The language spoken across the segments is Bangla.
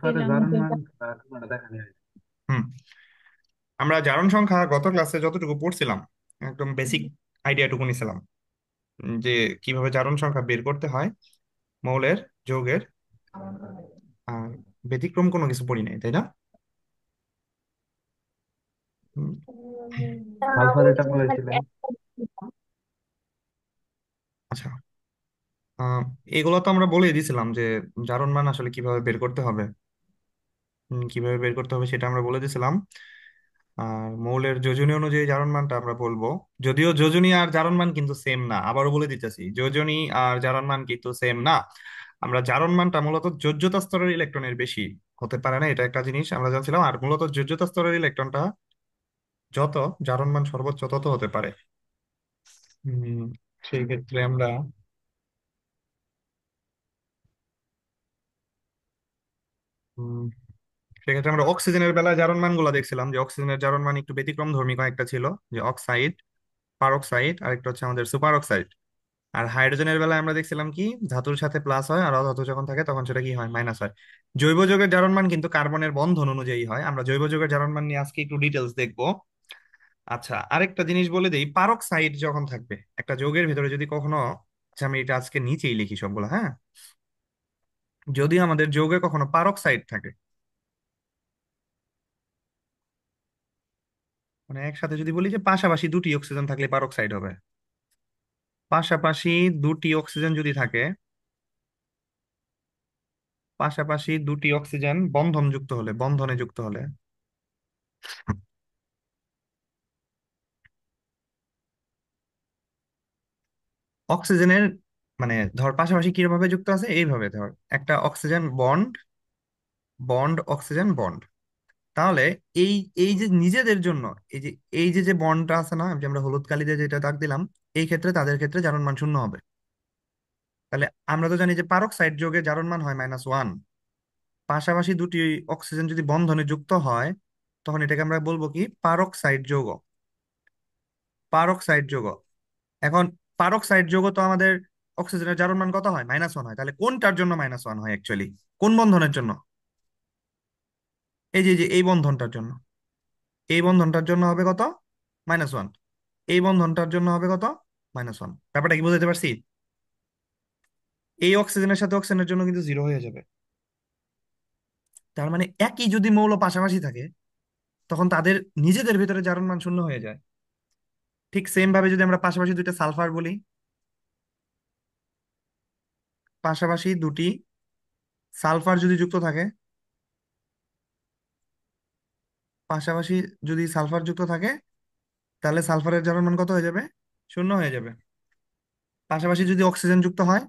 স্যার দিলাম জার্মান যেটা। মান মানে দেখা নেই। হুম। আমরা জারণ সংখ্যা গত ক্লাসে যতটুকু পড়ছিলাম একদম বেসিক আইডিয়াটুকু নিছিলাম, যে কিভাবে জারণ সংখ্যা বের করতে হয় মৌলের, যৌগের। আর ব্যতিক্রম কোনো কিছু পড়ি নাই, তাই না? হুম, সালফার ওই এটা যে খালি বলেছিলেন। আচ্ছা। আহ এগুলো তো আমরা বলে দিয়েছিলাম যে জারণ মান আসলে কিভাবে বের করতে হবে। কিভাবে বের করতে হবে সেটা আমরা বলে দিয়েছিলাম। আর মৌলের যোজনী অনুযায়ী জারণ মানটা আমরা বলবো। যদিও যোজনী আর জারণ মান কিন্তু সেম না, আবারও বলে দিতেছি, যোজনী আর জারণ মান কিন্তু সেম না। আমরা জারণ মানটা মূলত যোজ্যতা স্তরের ইলেকট্রনের বেশি হতে পারে না, এটা একটা জিনিস আমরা জানছিলাম। আর মূলত যোজ্যতা স্তরের ইলেকট্রনটা যত, জারণ মান সর্বোচ্চ তত হতে পারে। হম সেই ক্ষেত্রে আমরা হম সেক্ষেত্রে আমরা অক্সিজেনের বেলায় জারণ মান গুলা দেখছিলাম, যে অক্সিজেনের জারণ মান একটু ব্যতিক্রম ধর্মী কয়েকটা ছিল, যে অক্সাইড, পারক্সাইড আর একটা হচ্ছে আমাদের সুপার অক্সাইড। আর হাইড্রোজেনের বেলায় আমরা দেখছিলাম কি, ধাতুর সাথে প্লাস হয় আর অধাতু যখন থাকে তখন সেটা কি হয়, মাইনাস হয়। জৈব যৌগের জারণ মান কিন্তু কার্বনের বন্ধন অনুযায়ী হয়। আমরা জৈব যৌগের জারণ মান নিয়ে আজকে একটু ডিটেলস দেখবো। আচ্ছা, আরেকটা জিনিস বলে দেই, পারক্সাইড যখন থাকবে একটা যৌগের ভিতরে, যদি কখনো, আচ্ছা আমি এটা আজকে নিচেই লিখি সবগুলো, হ্যাঁ। যদি আমাদের যৌগে কখনো পারক্সাইড থাকে, মানে একসাথে যদি বলি যে পাশাপাশি দুটি অক্সিজেন থাকলে পারক্সাইড হবে। পাশাপাশি দুটি অক্সিজেন যদি থাকে, পাশাপাশি দুটি অক্সিজেন বন্ধন যুক্ত হলে, বন্ধনে যুক্ত হলে, অক্সিজেনের, মানে ধর পাশাপাশি কিভাবে যুক্ত আছে, এইভাবে ধর একটা oxygen bond, bond oxygen bond, তাহলে এই এই যে নিজেদের জন্য, এই যে যে বন্ডটা আছে না, যে আমরা হলুদ কালি দিয়ে যেটা দাগ দিলাম, এই ক্ষেত্রে তাদের ক্ষেত্রে জারণ মান শূন্য হবে। তাহলে আমরা তো জানি যে পারক্সাইড যৌগে জারণ মান হয় -1। পাশাপাশি দুটি অক্সিজেন যদি বন্ধনে যুক্ত হয়, তখন এটাকে আমরা বলবো কি, পারক্সাইড যৌগ। পারক্সাইড যৌগ। এখন পারক্সাইড যৌগ তো আমাদের অক্সিজেনের জারণ মান কত হয়, -1 হয়। তাহলে কোনটার জন্য -1 হয় অ্যাকচুয়ালি, কোন বন্ধনের জন্য? এই যে এই বন্ধনটার জন্য। এই বন্ধনটার জন্য হবে কত, -1। এই বন্ধনটার জন্য হবে কত, -1। ব্যাপারটা কি বুঝতে পারছি? এই অক্সিজেনের সাথে অক্সিজেনের জন্য কিন্তু জিরো হয়ে যাবে। তার মানে একই যদি মৌল পাশাপাশি থাকে, তখন তাদের নিজেদের ভিতরে জারণ মান শূন্য হয়ে যায়। ঠিক সেম ভাবে যদি আমরা পাশাপাশি দুইটা সালফার বলি, পাশাপাশি দুটি সালফার যদি যুক্ত থাকে, পাশাপাশি যদি সালফার যুক্ত থাকে, তাহলে সালফারের জারণ মান কত হয়ে যাবে, শূন্য হয়ে যাবে। পাশাপাশি যদি অক্সিজেন যুক্ত হয়,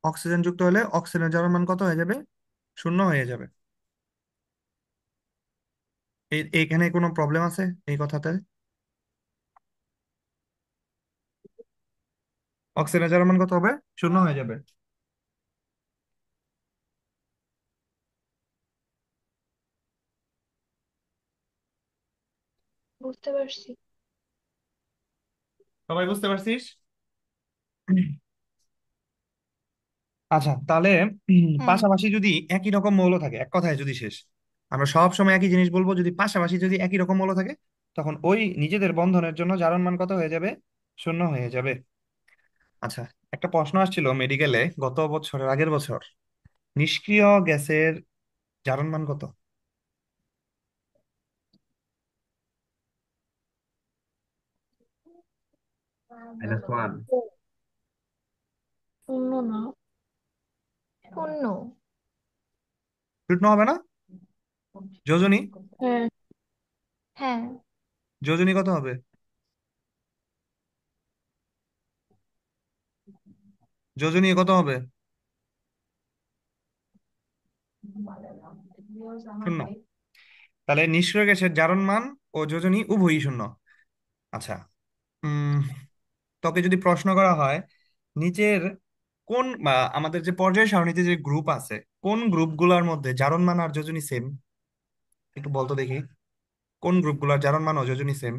অক্সিজেন যুক্ত হলে অক্সিজেনের জারণ মান কত হয়ে যাবে, শূন্য হয়ে যাবে। এইখানে কোনো প্রবলেম আছে এই কথাতে? অক্সিজেনের জারণ মান কত হবে, শূন্য হয়ে যাবে। বুঝতে পারছি। সবাই বুঝতে পারছিস? আচ্ছা, তাহলে হ্যাঁ। পাশাপাশি যদি একই রকম মৌল থাকে, এক কথায় যদি শেষ, আমরা সব সময় একই জিনিস বলবো, যদি পাশাপাশি যদি একই রকম মৌল থাকে, তখন ওই নিজেদের বন্ধনের জন্য জারণ মান কত হয়ে যাবে, শূন্য হয়ে যাবে। আচ্ছা, একটা প্রশ্ন আসছিল মেডিকেলে গত বছরের আগের বছর, নিষ্ক্রিয় গ্যাসের জারণ মান কত? -1। শূন্য না, শূন্য। শূন্য হবে না? যোজনী, হ্যাঁ। হ্যাঁ। যোজনী কত হবে? যোজনী কত হবে? শূন্য। তাহলে নিষ্ক্রিয় গ্যাসের জারণ মান ও যোজনী উভয়ই শূন্য। আচ্ছা, উম তোকে যদি প্রশ্ন করা হয়, নিচের কোন আমাদের যে পর্যায় সারণীতে যে গ্রুপ আছে, কোন গ্রুপগুলোর মধ্যে জারণ মান আর যোজনী সেম, একটু বলতো দেখি। কোন গ্রুপগুলোর জারণ মান ও যোজনী সেম?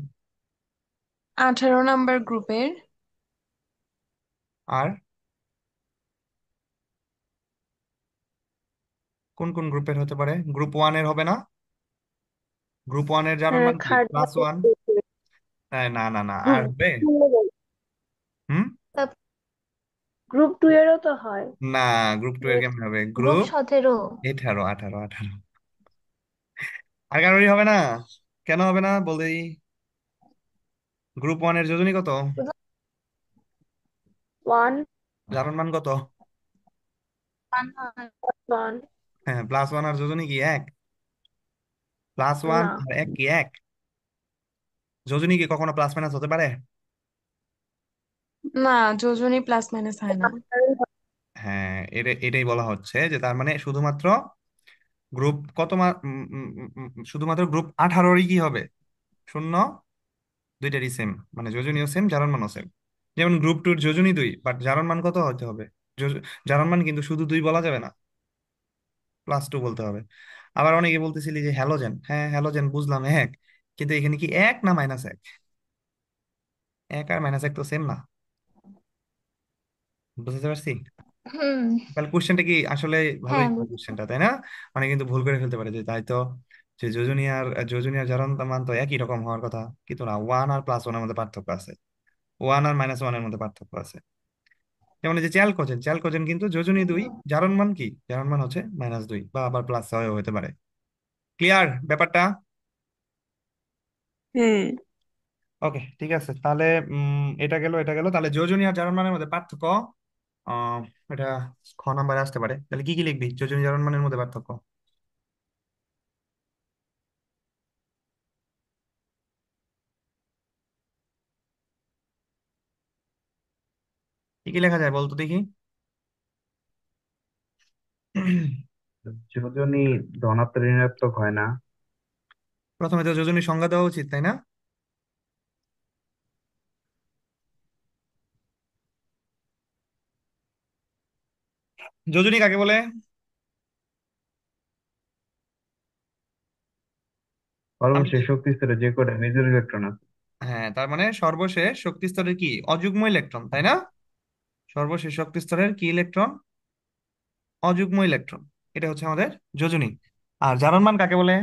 18 নাম্বার গ্রুপের। আর কোন কোন গ্রুপের হতে পারে? গ্রুপ ওয়ানের হবে না? গ্রুপ ওয়ানের জারণ মান কি, থার্ড +1? না না না, আর গ্রুপ হবে? হুম। গ্রুপ টু এরও তো হয়। না, গ্রুপ টু এর কেমন হবে? Group group 17। 18, 18, 18। আর কারোরই হবে না? কেন হবে না বলেই। গ্রুপ ওয়ানের যোজনী কত? শুধু ওয়ান। জারণ মান কত? one হয়। ওয়ান। হ্যাঁ, +1 আর যোজনী কি এক? +1 না। আর এক কি এক? যোজনী কি কখনো প্লাস মাইনাস হতে পারে? না, যোজনী প্লাস মাইনাস হয় না। হ্যাঁ, এটাই বলা হচ্ছে যে তার মানে শুধুমাত্র গ্রুপ কত শুধুমাত্র গ্রুপ 18রই কি হবে শূন্য, দুইটারই সেম, মানে যোজনীয় সেম, জারণ মানও সেম। যেমন গ্রুপ টুর যোজনী 2, বাট জারণ মান কত হতে হবে? জারণ মান কিন্তু শুধু 2 বলা যাবে না, +2 বলতে হবে। আবার অনেকে বলতেছিলি যে হ্যালোজেন, হ্যাঁ হ্যালোজেন বুঝলাম এক, কিন্তু এখানে কি এক না -1? এক আর -1 তো সেম না। বুঝতে পারছি? হুম। তাহলে কোশ্চেনটা কি আসলে ভালোই হ্যাঁ, কোশ্চেনটা, তাই না? মানে কিন্তু ভুল করে ফেলতে পারে যে তাই তো, যে যোজনী আর জারণ মান তো একই রকম হওয়ার কথা, কিন্তু না, ওয়ান আর +1-এর মধ্যে পার্থক্য আছে, ওয়ান আর -1-এর মধ্যে পার্থক্য আছে। যেমন এই যে চ্যালকোজেন, চ্যালকোজেন কিন্তু যোজনী 2, জারণ মান কি, জারণ মান হচ্ছে -2 বা আবার +6 হতে পারে। ক্লিয়ার ব্যাপারটা? হ্যাঁ। ওকে, ঠিক আছে তাহলে। এটা গেল, এটা গেল। তাহলে যোজনী আর জারণ মানের মধ্যে পার্থক্য, আহ এটা খ নাম্বারে আসতে পারে। তাহলে কি কি লিখবি যোজনী জারণ মানের মধ্যে পার্থক্য? কি কি লেখা যায় বলতো দেখি। যোজনী ধনাত্মক ঋণাত্মক হয় না। প্রথমে তো যোজনী সংজ্ঞা দেওয়া উচিত, তাই না? যোজনী কাকে বলে? আমি সর্বশেষ শক্তি স্তরে যে কটা মেজর ইলেকট্রন আছে। হ্যাঁ, তার মানে সর্বশেষ শক্তি স্তরের কি অযুগ্ম ইলেকট্রন, তাই না? সর্বশেষ শক্তি স্তরের কি ইলেকট্রন? অযুগ্ম ইলেকট্রন। এটা হচ্ছে আমাদের যোজনী। আর জারণ মান কাকে বলে?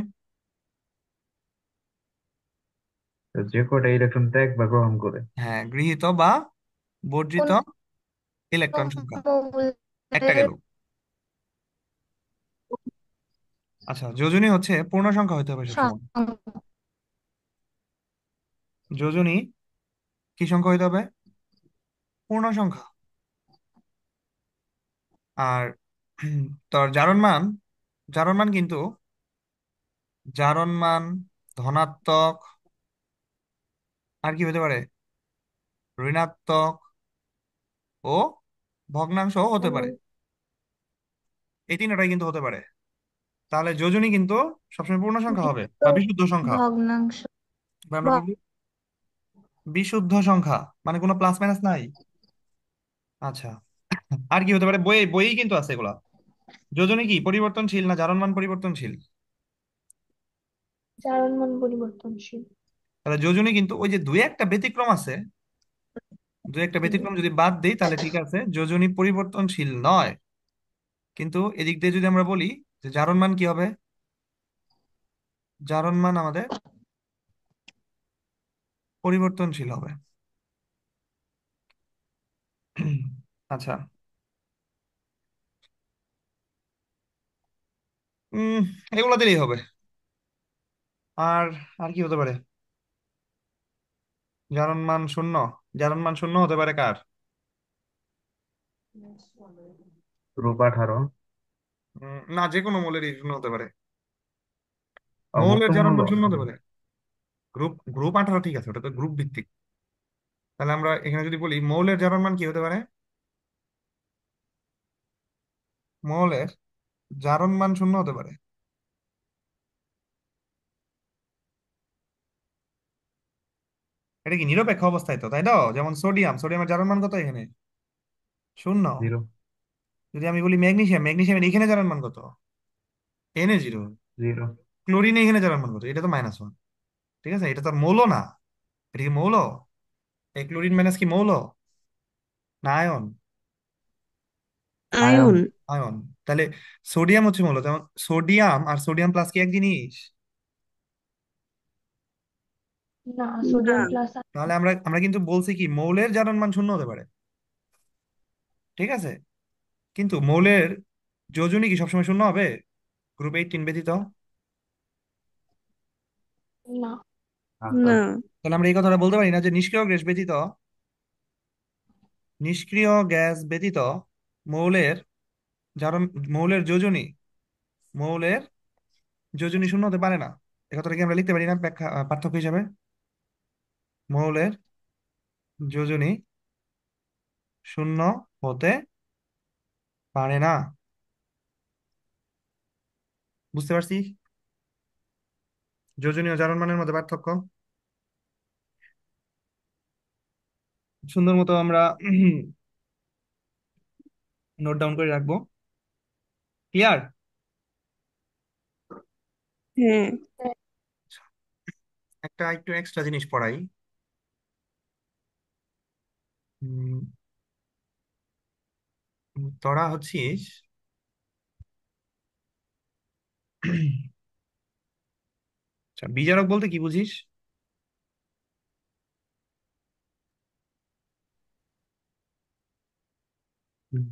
তো যে কটা ইলেকট্রন ত্যাগ বা গ্রহণ করে। হ্যাঁ, গৃহীত বা বর্জিত কোন ইলেকট্রন সংখ্যা। একটা মৌলের গেল। আচ্ছা, যোজনী হচ্ছে পূর্ণ সংখ্যা হতে হবে সবসময়। সংখ্যা। যোজনী কি সংখ্যা হইতে হবে? পূর্ণ সংখ্যা। আর তোর জারণ মান, জারণ মান কিন্তু, জারণ মান ধনাত্মক, আর কি হতে পারে, ঋণাত্মক ও ভগ্নাংশ হতে পারে। এই তিনটাই কিন্তু হতে পারে। তাহলে যোজনী কিন্তু সবসময় পূর্ণ সংখ্যা হবে গৃহীত বা বিশুদ্ধ সংখ্যা। ভগ্নাংশ। বা আমরা বলি বিশুদ্ধ সংখ্যা, মানে কোনো প্লাস মাইনাস নাই। আচ্ছা, আর কি হতে পারে? বইয়েই কিন্তু আছে এগুলা। যোজনী কি পরিবর্তনশীল না জারণ মান পরিবর্তনশীল? জারণ মান পরিবর্তনশীল। তাহলে যোজনী কিন্তু ওই যে দুই একটা ব্যতিক্রম আছে, দুই একটা ব্যতিক্রম যদি বাদ দেই তাহলে ঠিক আছে, যোজনী পরিবর্তনশীল নয়। কিন্তু এদিক দিয়ে যদি আমরা বলি যে জারণ মান কি হবে, জারণ মান আমাদের পরিবর্তনশীল হবে। আচ্ছা, উম এগুলো দিলেই হবে। আর আর কি হতে পারে? জারণ মান শূন্য, জারণ মান শূন্য হতে পারে কার? গ্রুপ 18। না, যে কোনো মৌলেরই শূন্য হতে পারে। মৌলের অমুক্ত জারণ মূল্য। মান শূন্য হতে পারে। গ্রুপ গ্রুপ 18 ঠিক আছে, ওটা তো গ্রুপ ভিত্তিক। তাহলে আমরা এখানে যদি বলি মৌলের জারণ মান কি হতে পারে, মৌলের জারণ মান শূন্য হতে পারে। এটা কি নিরপেক্ষ অবস্থায় তো, তাই তো? যেমন সোডিয়াম, সোডিয়ামের জারণ মান কত এখানে? শূন্য। 0। যদি আমি বলি ম্যাগনেসিয়াম, ম্যাগনেসিয়ামের এখানে জারণ মান কত? Na0। 0। ক্লোরিন এখানে জারণ মান কত? এটা তো -1। ঠিক আছে, এটা তো আর মৌল না। এটা কি মৌল? এই ক্লোরিন মাইনাস কি মৌল না আয়ন? আয়ন। আয়ন। আয়ন। তাহলে সোডিয়াম হচ্ছে মূলত, যেমন সোডিয়াম আর সোডিয়াম প্লাস কি এক জিনিস? না, না। Sodium plus. তাহলে আমরা আমরা কিন্তু বলছি কি মৌলের জারণ মান শূন্য হতে পারে, ঠিক আছে, কিন্তু মৌলের যোজনী কি সবসময় শূন্য হবে গ্রুপ 18 ব্যতীত? না। আচ্ছা। না। তাহলে আমরা এই কথাটা বলতে পারি না যে নিষ্ক্রিয় গ্যাস ব্যতীত মৌলের জারণ মৌলের যোজনী মৌলের যোজনী শূন্য হতে পারে না। এই কথাটা কি আমরা লিখতে পারি না ব্যাখ্যা পার্থক্য হিসাবে? মৌলের যোজনী শূন্য হতে পারে না। বুঝতে পারছি যোজনী ও জারণ মানের মধ্যে পার্থক্য? সুন্দর মতো আমরা নোট ডাউন করে রাখবো। ক্লিয়ার? হ্যাঁ। একটা একটু এক্সট্রা জিনিস পড়াই। উম, তোরা হচ্ছিস আচ্ছা, বিজারক বলতে কি বুঝিস?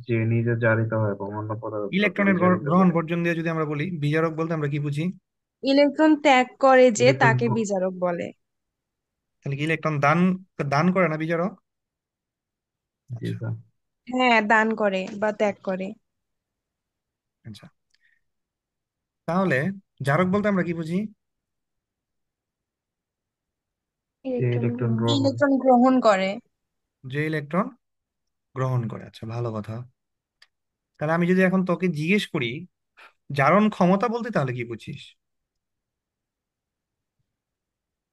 যে নিজে জারিত হয় এবং অন্য পদার্থকে ইলেকট্রনের বিজারিত গ্রহণ করে। বর্জন দিয়ে যদি আমরা বলি, বিজারক বলতে আমরা কি বুঝি? ইলেকট্রন ত্যাগ করে যে ইলেকট্রন তাকে বিজারক বলে। তাহলে কি ইলেকট্রন দান দান করে না বিজারক? জি আচ্ছা। স্যার। হ্যাঁ, দান করে বা ত্যাগ করে। আচ্ছা, তাহলে জারক বলতে আমরা কি বুঝি? যে ইলেকট্রন ইলেকট্রন গ্রহণ। গ্রহণ। ইলেকট্রন গ্রহণ করে। যে ইলেকট্রন গ্রহণ করে। আচ্ছা, ভালো কথা। তাহলে আমি যদি এখন তোকে জিজ্ঞেস করি জারণ ক্ষমতা বলতে তাহলে কি বুঝিস?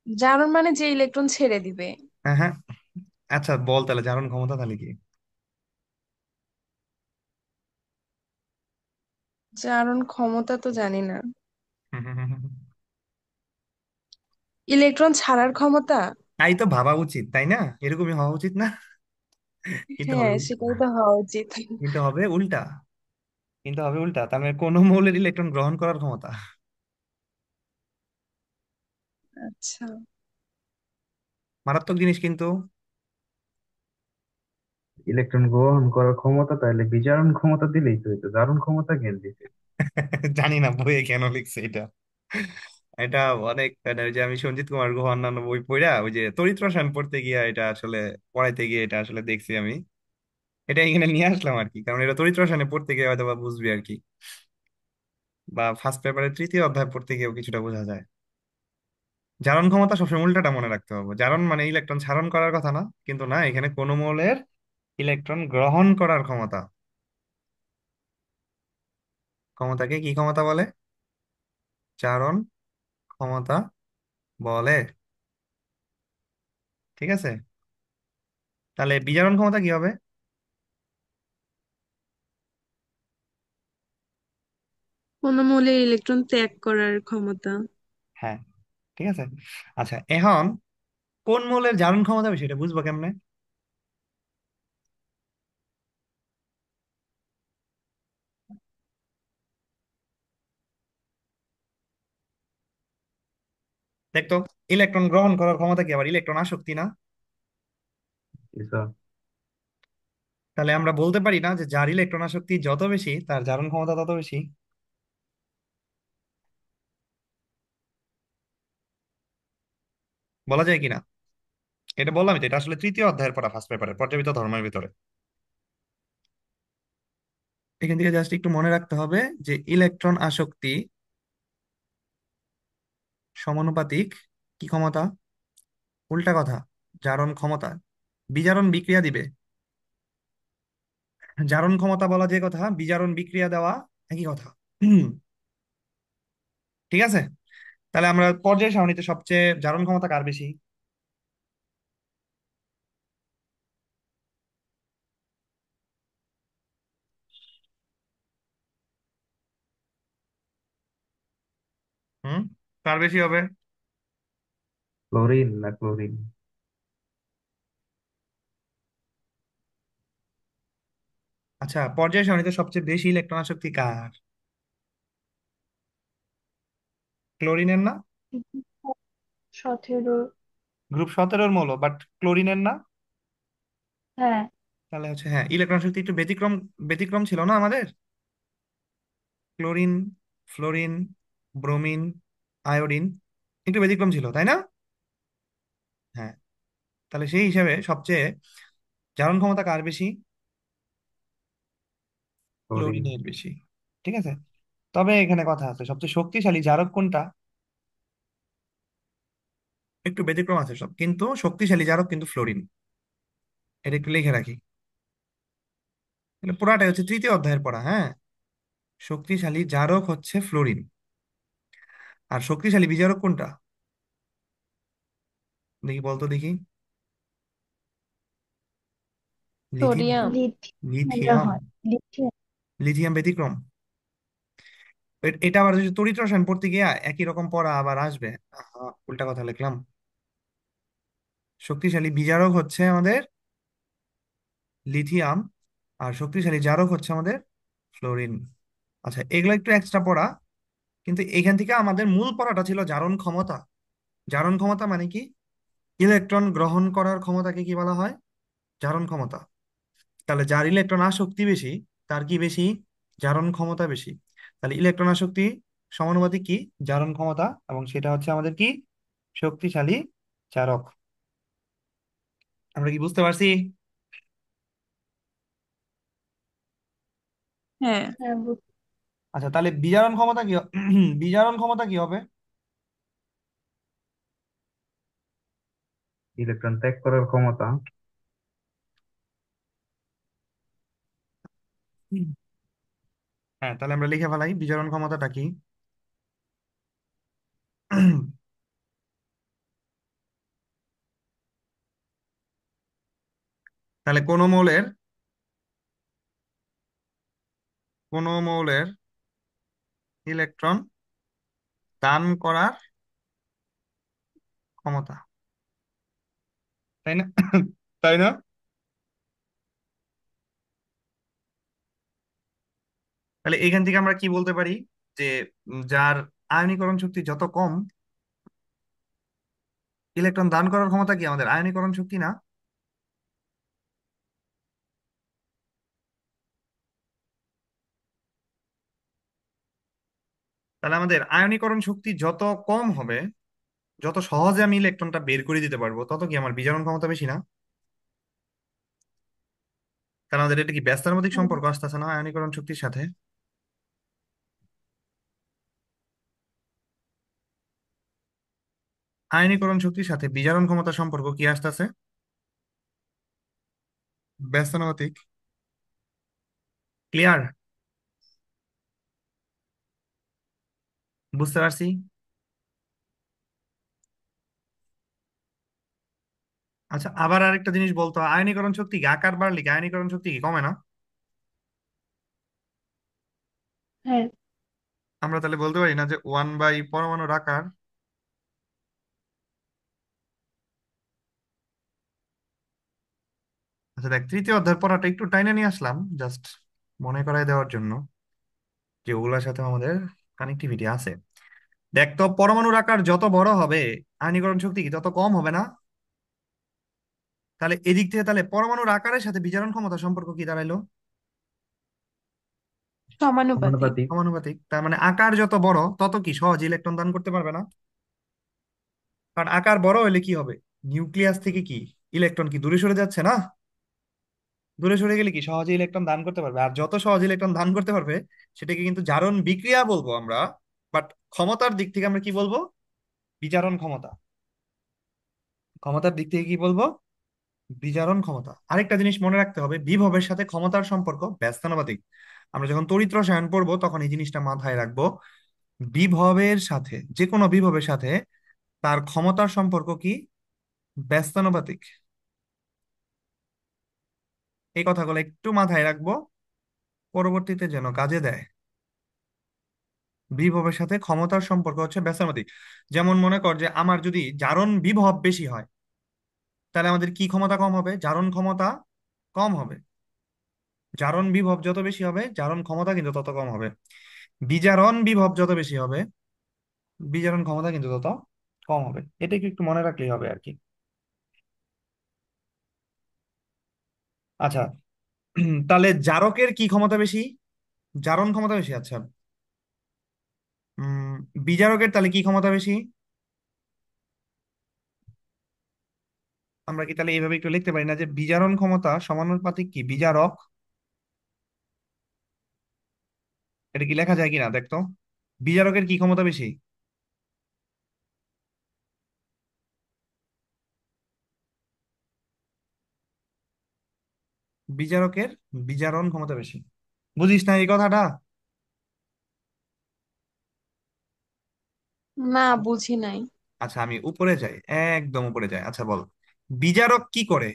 জারণ মানে যে ইলেকট্রন ছেড়ে দিবে। হ্যাঁ হ্যাঁ। আচ্ছা বল তাহলে জারণ ক্ষমতা তাহলে কি? জারণ ক্ষমতা তো জানি না। হুম, হুম, হুম, হুম। ইলেকট্রন ছাড়ার ক্ষমতা। তাই তো ভাবা উচিত, তাই না? এরকমই হওয়া উচিত না? কিন্তু হবে হ্যাঁ, উল্টা। সেটাই তো হওয়া উচিত। কিন্তু হবে উল্টা। কিন্তু হবে উল্টা, তার মানে কোনো মৌলের ইলেকট্রন গ্রহণ করার ক্ষমতা। আচ্ছা। মারাত্মক জিনিস কিন্তু। ইলেকট্রন গ্রহণ করার ক্ষমতা, তাহলে বিজারণ ক্ষমতা দিলেই তো হইতো, জারণ ক্ষমতা কেন দিছে? জানি না বইয়ে কেন লিখছে এটা। এটা অনেক মানে ওই যে আমি সঞ্জিত কুমার গুহ অন্যান্য বই পড়া ওই যে তড়িৎ রসায়ন পড়তে গিয়ে এটা আসলে পড়াইতে গিয়ে এটা আসলে দেখছি আমি। এটা এখানে নিয়ে আসলাম আর কি, কারণ এটা তড়িৎ রসায়নে পড়তে গিয়ে হয়তো বা বুঝবি আর কি, বা ফার্স্ট পেপারের তৃতীয় অধ্যায় পড়তে গিয়েও কিছুটা বোঝা যায়। জারণ ক্ষমতা সবসময় উল্টাটা মনে রাখতে হবে, জারণ মানে ইলেকট্রন ছারণ করার কথা না, কিন্তু না, এখানে কোনো মৌলের ইলেকট্রন গ্রহণ করার ক্ষমতা। ক্ষমতাকে কি ক্ষমতা বলে? জারণ ক্ষমতা বলে। ঠিক আছে, তাহলে বিজারণ ক্ষমতা কি হবে? কোনো মৌলের ইলেকট্রন ত্যাগ করার ক্ষমতা। হ্যাঁ, ঠিক আছে। আচ্ছা, এখন কোন মৌলের জারণ ক্ষমতা বেশি এটা বুঝবো কেমনে? দেখতো, ইলেকট্রন গ্রহণ করার ক্ষমতা কি আবার ইলেকট্রন আসক্তি না? জি স্যার। তাহলে আমরা বলতে পারি না যে যার ইলেকট্রন আসক্তি যত বেশি তার জারণ ক্ষমতা তত বেশি? বলা যায় কিনা? এটা বললাম তো, এটা আসলে তৃতীয় অধ্যায়ের পড়া ফার্স্ট পেপারে পর্যাপিত ধর্মের ভিতরে। এখান থেকে জাস্ট একটু মনে রাখতে হবে যে ইলেকট্রন আসক্তি সমানুপাতিক কি ক্ষমতা? উল্টা কথা, জারণ ক্ষমতা। বিজারণ বিক্রিয়া দিবে, জারণ ক্ষমতা বলা যে কথা, বিজারণ বিক্রিয়া দেওয়া একই কথা। হুম, ঠিক আছে। তাহলে আমরা পর্যায় সারণীতে সবচেয়ে জারণ ক্ষমতা কার বেশি? হুম, কার বেশি হবে? ক্লোরিন না ক্লোরিন? আচ্ছা, পর্যায় সারণীতে সবচেয়ে বেশি ইলেকট্রন আসক্তি কার? ক্লোরিনের না? 17। গ্রুপ 17-র মৌল, বাট ক্লোরিনের না। হ্যাঁ। তাহলে হচ্ছে হ্যাঁ, ইলেকট্রন আসক্তি একটু ব্যতিক্রম ব্যতিক্রম ছিল না আমাদের। ক্লোরিন, ফ্লোরিন, ব্রোমিন, আয়োডিন একটু ব্যতিক্রম ছিল, তাই না? হ্যাঁ। তাহলে সেই হিসাবে সবচেয়ে জারণ ক্ষমতা কার বেশি? ক্লোরিন। ক্লোরিনের বেশি। ঠিক আছে। তবে এখানে কথা আছে, সবচেয়ে শক্তিশালী জারক কোনটা? একটু ব্যতিক্রম আছে সব, কিন্তু শক্তিশালী জারক কিন্তু ফ্লোরিন। এটা একটু লিখে রাখি। তাহলে পুরাটাই হচ্ছে তৃতীয় অধ্যায়ের পড়া, হ্যাঁ। শক্তিশালী জারক হচ্ছে ফ্লোরিন। আর শক্তিশালী বিজারক কোনটা? দেখি, বলতো দেখি। লিথিয়াম। সোডিয়াম। লিথিয়াম মনে লিথিয়াম। হয়। লিথিয়াম। লিথিয়াম ব্যতিক্রম। এটা আবার যদি তড়িৎ রসায়ন পড়তে গিয়ে একই রকম পড়া আবার আসবে। আহা, উল্টা কথা লিখলাম। শক্তিশালী বিজারক হচ্ছে আমাদের লিথিয়াম, আর শক্তিশালী জারক হচ্ছে আমাদের ফ্লোরিন। আচ্ছা, এগুলো একটু এক্সট্রা পড়া, কিন্তু এখান থেকে আমাদের মূল পড়াটা ছিল জারণ ক্ষমতা। জারণ ক্ষমতা মানে কি? ইলেকট্রন গ্রহণ করার ক্ষমতাকে কি বলা হয়? জারণ ক্ষমতা। তাহলে যার ইলেকট্রন আসক্তি বেশি, তার কি বেশি? জারণ ক্ষমতা বেশি। তাহলে ইলেকট্রন আসক্তি সমানুপাতিক কি? জারণ ক্ষমতা, এবং সেটা হচ্ছে আমাদের কি? শক্তিশালী চারক। আমরা কি বুঝতে পারছি? হ্যাঁ। হ্যাঁ, আচ্ছা, তাহলে বিজারণ ক্ষমতা কি বিজারণ ক্ষমতা কি হবে? ইলেকট্রন ত্যাগ করার ক্ষমতা। হুম। হ্যাঁ, তাহলে আমরা লিখে ফেলাই বিজারণ ক্ষমতাটা কি। তাহলে কোন মৌলের ইলেকট্রন দান করার ক্ষমতা, তাই না? তাই না? তাহলে এখান থেকে আমরা কি বলতে পারি? যে যার আয়নীকরণ শক্তি যত কম, ইলেকট্রন দান করার ক্ষমতা কি আমাদের আয়নীকরণ শক্তি না? তাহলে আমাদের আয়নীকরণ শক্তি যত কম হবে, যত সহজে আমি ইলেকট্রনটা বের করে দিতে পারবো, তত কি আমার বিজারণ ক্ষমতা বেশি না? তাহলে আমাদের এটা কি ব্যস্তানুপাতিক সম্পর্ক আসতেছে না আয়নীকরণ শক্তির সাথে? আয়নীকরণ শক্তির সাথে বিজারণ ক্ষমতার সম্পর্ক কি আসতেছে? ব্যস্তানুপাতিক। ক্লিয়ার? বুঝতে পারছি। আচ্ছা, আবার আরেকটা জিনিস বলতো, আয়নীকরণ শক্তি কি আকার বাড়লে কি আয়নীকরণ শক্তি কি কমে না? হ্যাঁ। আমরা তাহলে বলতে পারি না যে 1 বাই পরমাণুর আকার। আচ্ছা দেখ, তৃতীয় অধ্যায়ের পড়াটা একটু টাইনে নিয়ে আসলাম, জাস্ট মনে করাই দেওয়ার জন্য যে ওগুলোর সাথে আমাদের কানেক্টিভিটি আছে। দেখ তো, পরমাণুর আকার যত বড় হবে, আয়নীকরণ শক্তি কি তত কম হবে না? তাহলে এদিক থেকে তাহলে পরমাণুর আকারের সাথে বিজারণ ক্ষমতা সম্পর্ক কি দাঁড়াইলো? সমানুপাতিক। সমানুপাতিক। সমানুপাতিক। তার মানে আকার যত বড় তত কি সহজ ইলেকট্রন দান করতে পারবে না? কারণ আকার বড় হলে কি হবে? নিউক্লিয়াস থেকে কি ইলেকট্রন কি দূরে সরে যাচ্ছে না? দূরে সরে গেলে কি সহজে ইলেকট্রন দান করতে পারবে, আর যত সহজে ইলেকট্রন দান করতে পারবে সেটাকে কিন্তু জারণ বিক্রিয়া বলবো আমরা। বাট ক্ষমতার দিক থেকে আমরা কি বলবো? বিজারণ ক্ষমতা। ক্ষমতার দিক থেকে কি বলবো? বিজারণ ক্ষমতা। আরেকটা জিনিস মনে রাখতে হবে, বিভবের সাথে ক্ষমতার সম্পর্ক ব্যস্তানুপাতিক। আমরা যখন তড়িৎ রসায়ন পড়বো তখন এই জিনিসটা মাথায় রাখবো। বিভবের সাথে, যে কোনো বিভবের সাথে তার ক্ষমতার সম্পর্ক কি? ব্যস্তানুপাতিক। এই কথাগুলো একটু মাথায় রাখবো, পরবর্তীতে যেন কাজে দেয়। বিভবের সাথে ক্ষমতার সম্পর্ক হচ্ছে ব্যস্তানুপাতিক। যেমন মনে কর যে আমার যদি জারণ বিভব বেশি হয়, তাহলে আমাদের কি ক্ষমতা কম হবে? জারণ ক্ষমতা কম হবে। জারণ বিভব যত বেশি হবে জারণ ক্ষমতা কিন্তু তত কম হবে। বিজারণ বিভব যত বেশি হবে বিজারণ ক্ষমতা কিন্তু তত কম হবে। এটাকে একটু মনে রাখলেই হবে আর কি। আচ্ছা, তাহলে জারকের কি ক্ষমতা বেশি? জারণ ক্ষমতা বেশি। আচ্ছা, উম বিজারকের তাহলে কি ক্ষমতা বেশি? আমরা কি তাহলে এইভাবে একটু লিখতে পারি না যে বিজারণ ক্ষমতা সমানুপাতিক কি বিজারক? এটা কি লেখা যায় কিনা দেখতো। বিজারকের কি ক্ষমতা বেশি? বিজারকের বিজারণ ক্ষমতা বেশি। বুঝিস না এই কথাটা? না, বুঝি নাই। আচ্ছা, আমি উপরে যাই, একদম উপরে যাই। আচ্ছা বল, বিজারক কি করে?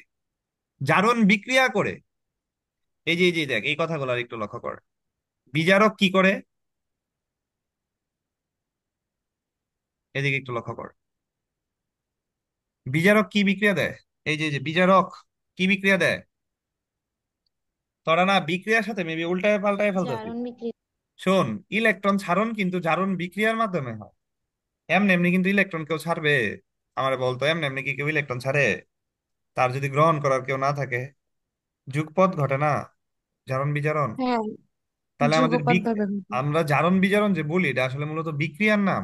জারণ বিক্রিয়া করে। এই যে দেখ, এই কথাগুলো আর একটু লক্ষ্য কর। বিজারক কি করে? এদিকে একটু লক্ষ্য কর। বিজারক কি বিক্রিয়া দেয়? এই যে বিজারক কি বিক্রিয়া দেয়? তোরা না বিক্রিয়ার সাথে মেবি উল্টায় পাল্টায় ফেলতেছিস। জারণ বিক্রিয়া। শোন, ইলেকট্রন ছাড়ন কিন্তু জারণ বিক্রিয়ার মাধ্যমে হয়। এমনি এমনি কিন্তু ইলেকট্রন কেউ ছাড়বে? আমার বলতো, এমনি এমনি কি কেউ ইলেকট্রন ছাড়ে? তার যদি গ্রহণ করার কেউ না থাকে, যুগপৎ ঘটে না, জারণ বিজারণ। হ্যাঁ, তাহলে আমাদের যুগপৎ ভাবে ঘটে। আমরা জারণ বিজারণ যে বলি এটা আসলে মূলত বিক্রিয়ার নাম।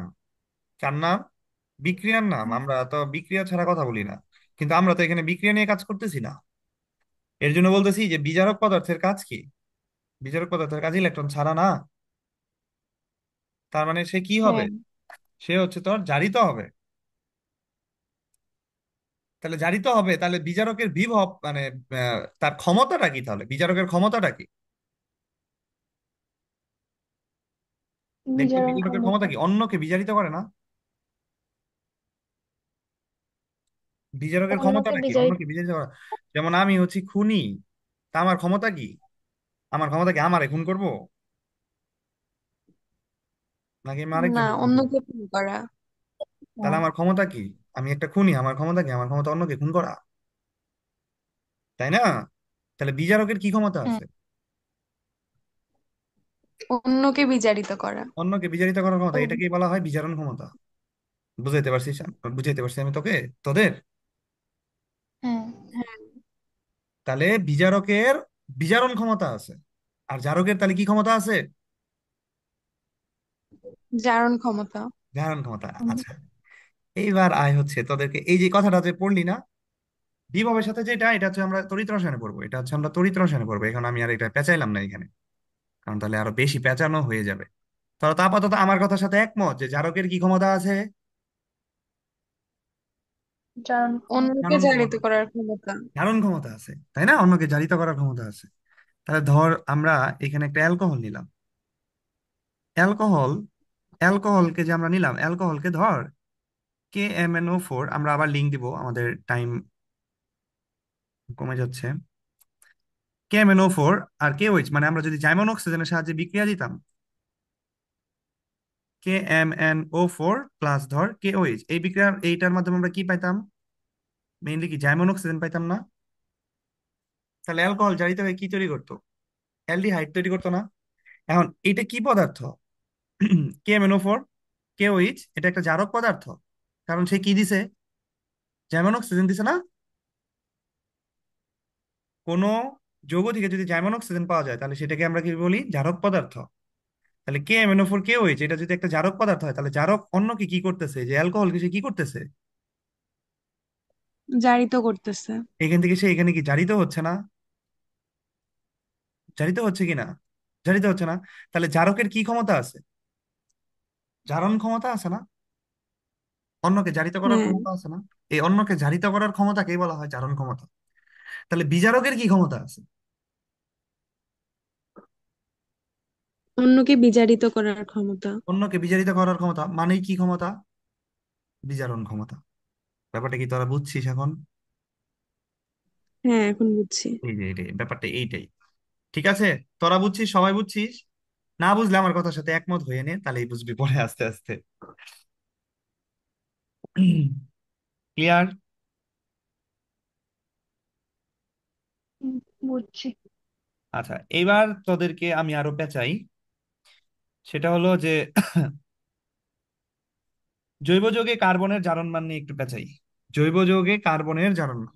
কার নাম? বিক্রিয়ার নাম। আমরা তো বিক্রিয়া ছাড়া কথা বলি না, কিন্তু আমরা তো এখানে বিক্রিয়া নিয়ে কাজ করতেছি না। এর জন্য বলতেছি যে বিজারক পদার্থের কাজ কি? বিজারক পদার্থের কাজ ইলেকট্রন ছাড়া না। তার মানে সে কি হবে? হ্যাঁ, সে হচ্ছে তোর জারিত হবে। তাহলে জারিত হবে, তাহলে বিজারকের বিভব মানে তার ক্ষমতাটা কি? তাহলে বিজারকের ক্ষমতাটা কি? দেখতো বিজারণ বিজারকের ক্ষমতা ক্ষমতা। কি? অন্যকে বিজারিত করে না? বিজারকের অন্যকে ক্ষমতাটা কি? বিজয়ী। অন্যকে বিজারিত করা। যেমন আমি হচ্ছি খুনি, তা আমার ক্ষমতা কি? আমার ক্ষমতা কি আমারে খুন করব, নাকি আমি না, আরেকজনকে খুন করবো? অন্যকে খুন করা। তাহলে হ্যাঁ। আমার ক্ষমতা কি? আমি একটা খুনি, আমার ক্ষমতা কি? আমার ক্ষমতা অন্যকে খুন করা, তাই না? তাহলে বিজারকের কি ক্ষমতা হুম, আছে? অন্যকে বিজারিত করা। অন্যকে বিজারিত করার ক্ষমতা, ও, এটাকেই বলা হয় বিজারণ ক্ষমতা। বুঝাইতে পারছিস? বুঝাইতে পারছি আমি তোকে, তোদের? হ্যাঁ। হ্যাঁ, তাহলে বিজারকের বিজারণ ক্ষমতা আছে, আর জারকের তাহলে কি ক্ষমতা আছে? জারণ ক্ষমতা। ধারণ ক্ষমতা। হুম। আচ্ছা, এইবার আয় হচ্ছে তোদেরকে এই যে কথাটা যে পড়লি না, বিভবের সাথে যেটা, এটা হচ্ছে আমরা তড়িৎ রসায়নে পড়বো। এটা হচ্ছে আমরা তড়িৎ রসায়নে পড়বো। এখন আমি আর এটা পেঁচাইলাম না এখানে, কারণ তাহলে আরো বেশি পেঁচানো হয়ে যাবে। তোরা তো আপাতত আমার কথার সাথে একমত যে জারকের কি ক্ষমতা আছে? জারণ ক্ষমতা। অন্যকে ধারণ জারিত ক্ষমতা। করার ক্ষমতা। ধারণ ক্ষমতা আছে, তাই না? অন্যকে জারিত করার ক্ষমতা আছে। তাহলে ধর আমরা এখানে একটা অ্যালকোহল নিলাম। অ্যালকোহল, অ্যালকোহলকে যে আমরা নিলাম, অ্যালকোহলকে ধর KMnO4, আমরা আবার লিঙ্ক দিব, আমাদের টাইম কমে যাচ্ছে। KMnO4 আর KOH, মানে আমরা যদি জাইমন অক্সিজেনের সাহায্যে বিক্রিয়া দিতাম, KMnO4 প্লাস ধর KOH, এই বিক্রিয়ার এইটার মাধ্যমে আমরা কি পাইতাম? মেইনলি কি জাইমন অক্সিজেন পাইতাম না? তাহলে অ্যালকোহল জারিত হয়ে কি তৈরি করতো? অ্যালডিহাইড তৈরি করতো না? এখন এটা কি পদার্থ? KMnO4, KOH, এটা একটা জারক পদার্থ। কারণ সে কি দিছে? জাইমন অক্সিজেন দিছে না? কোনো যৌগ থেকে যদি জাইমন অক্সিজেন পাওয়া যায় তাহলে সেটাকে আমরা কি বলি? জারক পদার্থ। তাহলে KMnO4 KOH এটা যদি একটা জারক পদার্থ হয়, তাহলে জারক অন্যকে কি করতেছে? যে অ্যালকোহলকে সে কি করতেছে? জারিত করতেছে। এখান থেকে সে এখানে কি জারিত হচ্ছে না? জারিত হচ্ছে কি না? জারিত হচ্ছে না। তাহলে জারকের কি ক্ষমতা আছে? জারণ ক্ষমতা আছে না? অন্যকে জারিত করার হ্যাঁ, ক্ষমতা আছে না? এই অন্যকে জারিত করার ক্ষমতাকেই বলা হয় জারণ ক্ষমতা। তাহলে বিজারকের কি ক্ষমতা আছে? অন্যকে বিজারিত করার ক্ষমতা। অন্যকে বিজারিত করার ক্ষমতা মানেই কি ক্ষমতা? বিজারণ ক্ষমতা। ব্যাপারটা কি তোরা বুঝছিস এখন? হ্যাঁ, এখন বুঝছি। এই ব্যাপারটা এইটাই। ঠিক আছে, তোরা বুঝছিস, সবাই বুঝছিস। না বুঝলে আমার কথার সাথে একমত হয়ে নে, তাহলেই বুঝবি পরে আস্তে আস্তে। ক্লিয়ার? হুম, বুঝছি। আচ্ছা, এবার তোদেরকে আমি আরো পেঁচাই। সেটা হলো যে জৈব যৌগে কার্বনের জারণ মান নিয়ে একটু পেঁচাই। জৈব যৌগে কার্বনের জারণ মান,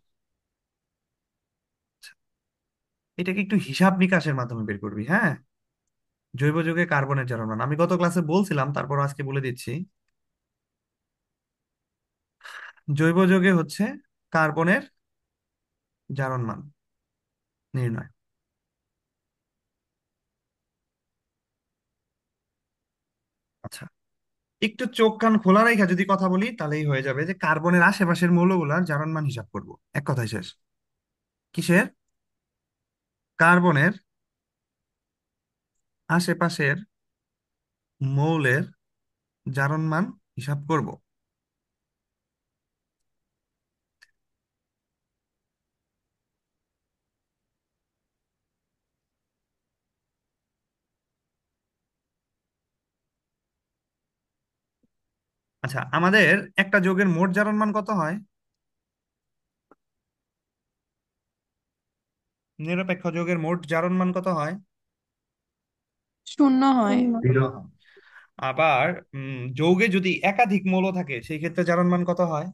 এটাকে একটু হিসাব নিকাশের মাধ্যমে বের করবি, হ্যাঁ। জৈব যৌগে কার্বনের জারণ মান আমি গত ক্লাসে বলছিলাম, তারপর আজকে বলে দিচ্ছি। জৈব যৌগে হচ্ছে কার্বনের জারণ মান নির্ণয়। আচ্ছা, একটু চোখ কান খোলা রাখা যদি কথা বলি তাহলেই হয়ে যাবে, যে কার্বনের আশেপাশের মৌলগুলার জারণ মান হিসাব করব, এক কথায় শেষ। কিসের? কার্বনের আশেপাশের মৌলের জারণ মান হিসাব করব। আচ্ছা, আমাদের একটা যৌগের মোট জারণ মান কত হয়? নিরপেক্ষ যৌগের মোট জারণ মান কত হয়? 0 হয়। 0। 0। শূন্য হয়। আবার যৌগে যদি একাধিক মৌল থাকে সেই ক্ষেত্রে জারণ মান কত হয়?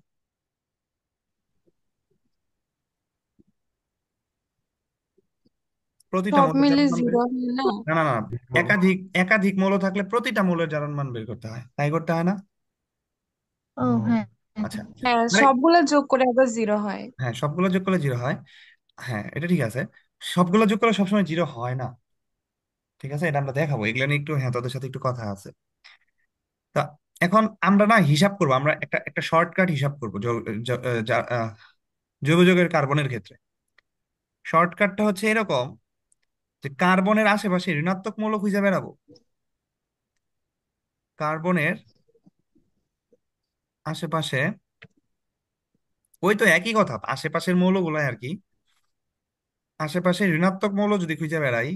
প্রতিটা সব মৌলের মিলে জারণ মান 0 হয় না? না না না, একাধিক একাধিক মৌল থাকলে প্রতিটা মৌলের জারণ মান বের করতে হয়, তাই করতে হয় না? ও হ্যাঁ। আচ্ছা, হ্যাঁ, মানে সবগুলা যোগ করে আবার 0 হয়। হ্যাঁ, সবগুলো যোগ করলে জিরো হয়। হ্যাঁ, এটা ঠিক আছে। সবগুলো যোগ করলে সবসময় জিরো হয় না, ঠিক আছে, এটা আমরা দেখাবো, এগুলো নিয়ে একটু, হ্যাঁ, তোদের সাথে একটু কথা আছে। তা এখন আমরা না হিসাব করবো, আমরা একটা একটা শর্টকাট হিসাব করবো জৈব যৌগের কার্বনের ক্ষেত্রে। শর্টকাটটা হচ্ছে এরকম, যে কার্বনের আশেপাশে ঋণাত্মক মৌল খুঁজে বেড়াবো। কার্বনের আশেপাশে, ওই তো একই কথা, আশেপাশের মৌলগুলো আর কি। আশেপাশে ঋণাত্মক মৌল যদি খুঁজে বেড়াই,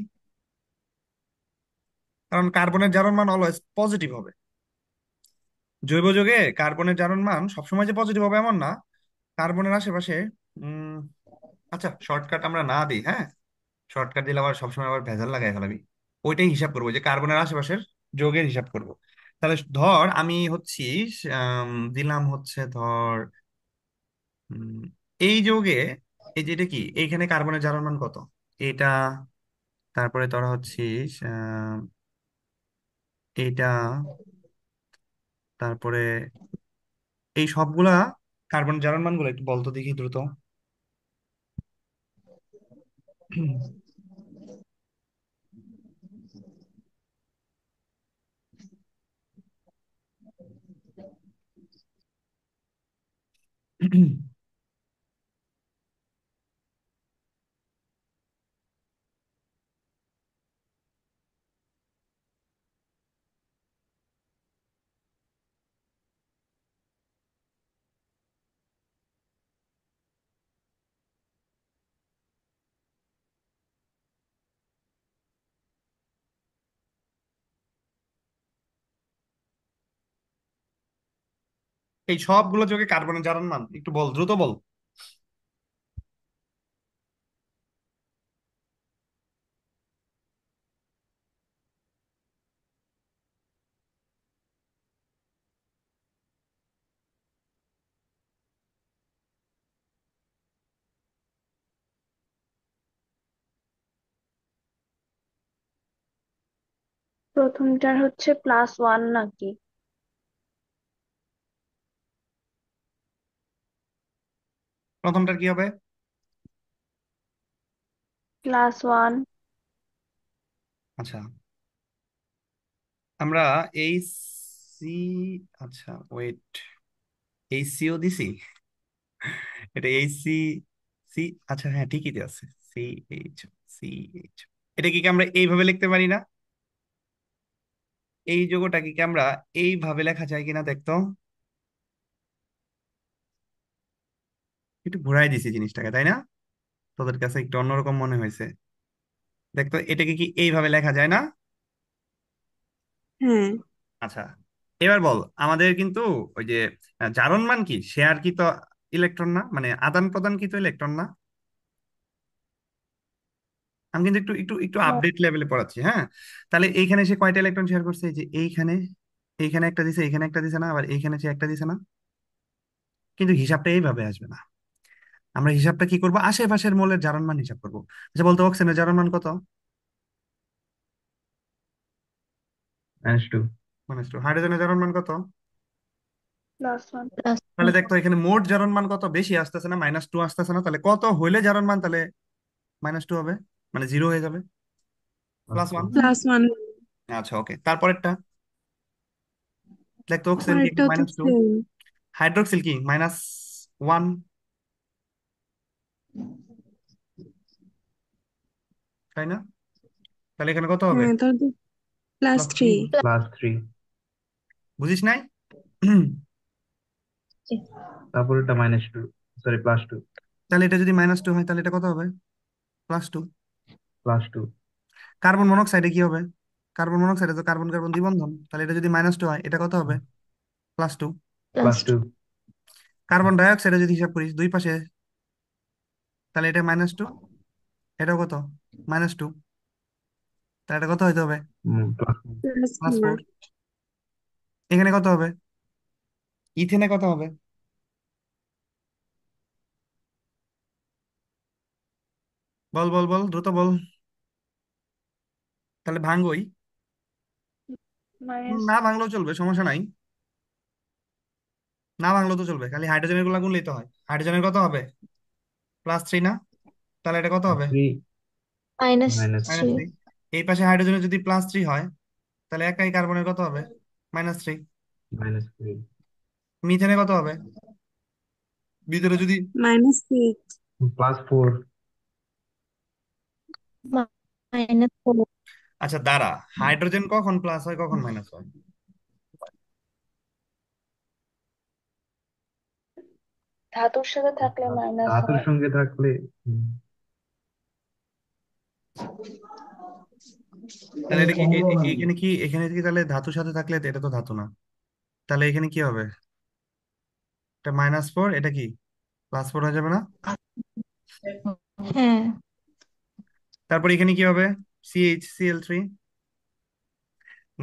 কারণ কার্বনের জারণ মান অলওয়েজ পজিটিভ হবে। জৈব যৌগে কার্বনের জারণ মান সবসময় যে পজিটিভ হবে এমন না। কার্বনের আশেপাশে উম আচ্ছা, শর্টকাট আমরা না দিই, হ্যাঁ। শর্টকাট দিলে আবার সবসময় আবার ভেজাল লাগাই ফেলাবি। ওইটাই হিসাব করবো, যে কার্বনের আশেপাশের যৌগের হিসাব করব। তাহলে ধর আমি হচ্ছি, দিলাম হচ্ছে ধর, উম, এই যৌগে, এই যেটা কি এইখানে কার্বনের জারণ মান কত, এটা, তারপরে তোরা হচ্ছিস এইটা, তারপরে এই সবগুলা কার্বন জারণ মান গুলো একটু বলতো দেখি দ্রুত। এই সবগুলো যোগে কার্বনের জারণ মান একটু বল, দ্রুত বল। প্রথমটার হচ্ছে +1 নাকি? প্রথমটার কি হবে? +1। আচ্ছা, আমরা এই সি, আচ্ছা ওয়েট, এই সিও দিছি, এটা এই সি, সি, আচ্ছা হ্যাঁ ঠিকই তো আছে, সি এইচ, সি এইচ। এটা কি আমরা এইভাবে লিখতে পারি না? এই যোগটাকে কি আমরা এইভাবে লেখা যায় কিনা দেখতো। একটু ঘুরাই দিছি জিনিসটাকে, তাই না? তোদের কাছে একটু অন্যরকম মনে হয়েছে। দেখতো এটাকে কি এইভাবে লেখা যায় না? হ্যাঁ। আচ্ছা, এবার বল, আমাদের কিন্তু ওই যে জারণ মান কি শেয়ার কি তো ইলেকট্রন না, মানে আদান প্রদান কি তো ইলেকট্রন না? আমি কিন্তু একটু একটু একটু আপডেট লেভেলে পড়াচ্ছি, হ্যাঁ। তাহলে এইখানে সে কয়টা ইলেকট্রন শেয়ার করছে? এই যে এইখানে, এইখানে একটা দিছে, এখানে একটা দিছে না, আবার এইখানে সে একটা দিছে না। কিন্তু হিসাবটা এইভাবে আসবে না। আমরা হিসাবটা কি করব? আশেপাশের মৌলের জারণ মান হিসাব করবো। আচ্ছা বলতো, অক্সিজেনের জারণ মান কত? -2। হাইড্রোজেনের জারণ মান কত? +1। তাহলে দেখতো এখানে মোট জারণ মান কত? বেশি আসতেছে না, -2 আসতেছে না? তাহলে কত হইলে জারণ মান তাহলে -2 হবে, মানে 0 হয়ে যাবে? +1। +1। +1। আচ্ছা ওকে, তারপরেরটা দেখতো, অক্সিজেন কি পরেরটা তো -2, সেম। হাইড্রোক্সিল কি -1, তাই না? তাহলে এখানে কত হবে? হ্যাঁ, তাহলে তো +3। +3। +3। বুঝিস নাই? তারপর এটা -2, সরি +2। তাহলে এটা যদি -2 হয় তাহলে এটা কত হবে? +2। +2। কার্বন মনোক্সাইডে কি হবে? কার্বন মনোক্সাইডে তো কার্বন কার্বন দ্বিবন্ধন, তাহলে এটা যদি -2 হয় এটা কত হবে? +2। +2। কার্বন ডাই অক্সাইডে যদি হিসাব করিস দুই পাশে, তাহলে এটা -2, এটাও কত? -2, তাহলে এটা কত হইতে হবে? +4। +4। এখানে কত হবে? ইথেনে কত হবে? বল বল বল, দ্রুত বল। তাহলে ভাঙ্গই। মাইনাস। না ভাঙলেও চলবে, সমস্যা নাই। না ভাঙলেও তো চলবে, খালি হাইড্রোজেনের গুলা গুনলেই তো হয়। হাইড্রোজেনের কত হবে? +3 না? তাহলে এটা কত হবে? 3। -3। -3। এই পাশে হাইড্রোজেনের যদি +3 হয়, তাহলে একাই কার্বনের কত হবে? -3। -3। মিথেনে কত হবে? ভিতরে যদি, -6। +4। -4। আচ্ছা দাঁড়া, হাইড্রোজেন কখন প্লাস হয় কখন মাইনাস হয়? ধাতুর সাথে থাকলে মাইনাস ধাতুর হয়। সঙ্গে থাকলে তাহলে এটা কি এখানে কি, এখানে কি তাহলে ধাতুর সাথে থাকলে এটা তো ধাতু না, তাহলে এখানে কি হবে? এটা -4, এটা কি +4 হয়ে যাবে না? হ্যাঁ। তারপর এখানে কি হবে? CH Cl3।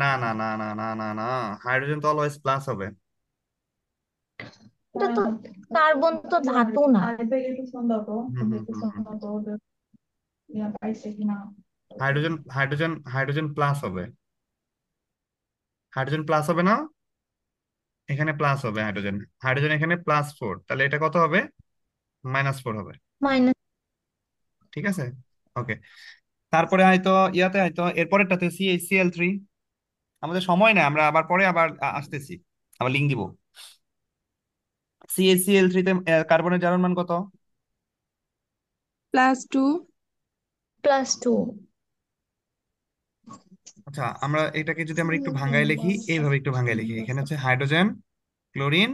না না না না না না না, হাইড্রোজেন তো অলওয়েজ প্লাস হবে। এটা তো কার্বন তো ধাতু না। হুম হুম হুম হুম। হাইড্রোজেন হাইড্রোজেন হাইড্রোজেন প্লাস হবে, হাইড্রোজেন প্লাস হবে না? এখানে প্লাস হবে হাইড্রোজেন, হাইড্রোজেন এখানে +4, তাহলে এটা কত হবে? -4 হবে। মাইনাস। ঠিক আছে, ওকে। তারপরে হয়তো ইয়াতে হয়তো এরপরেরটাতে CH Cl3। আমাদের সময় নেই, আমরা আবার পরে আবার আসতেছি, আবার লিঙ্ক দিব। CH Cl3 তে কার্বনের জারণ মান কত? +2। +2। আচ্ছা আমরা এটাকে যদি আমরা একটু ভাঙায় লিখি, এইভাবে একটু ভাঙায় লিখি, এখানে হচ্ছে হাইড্রোজেন, ক্লোরিন,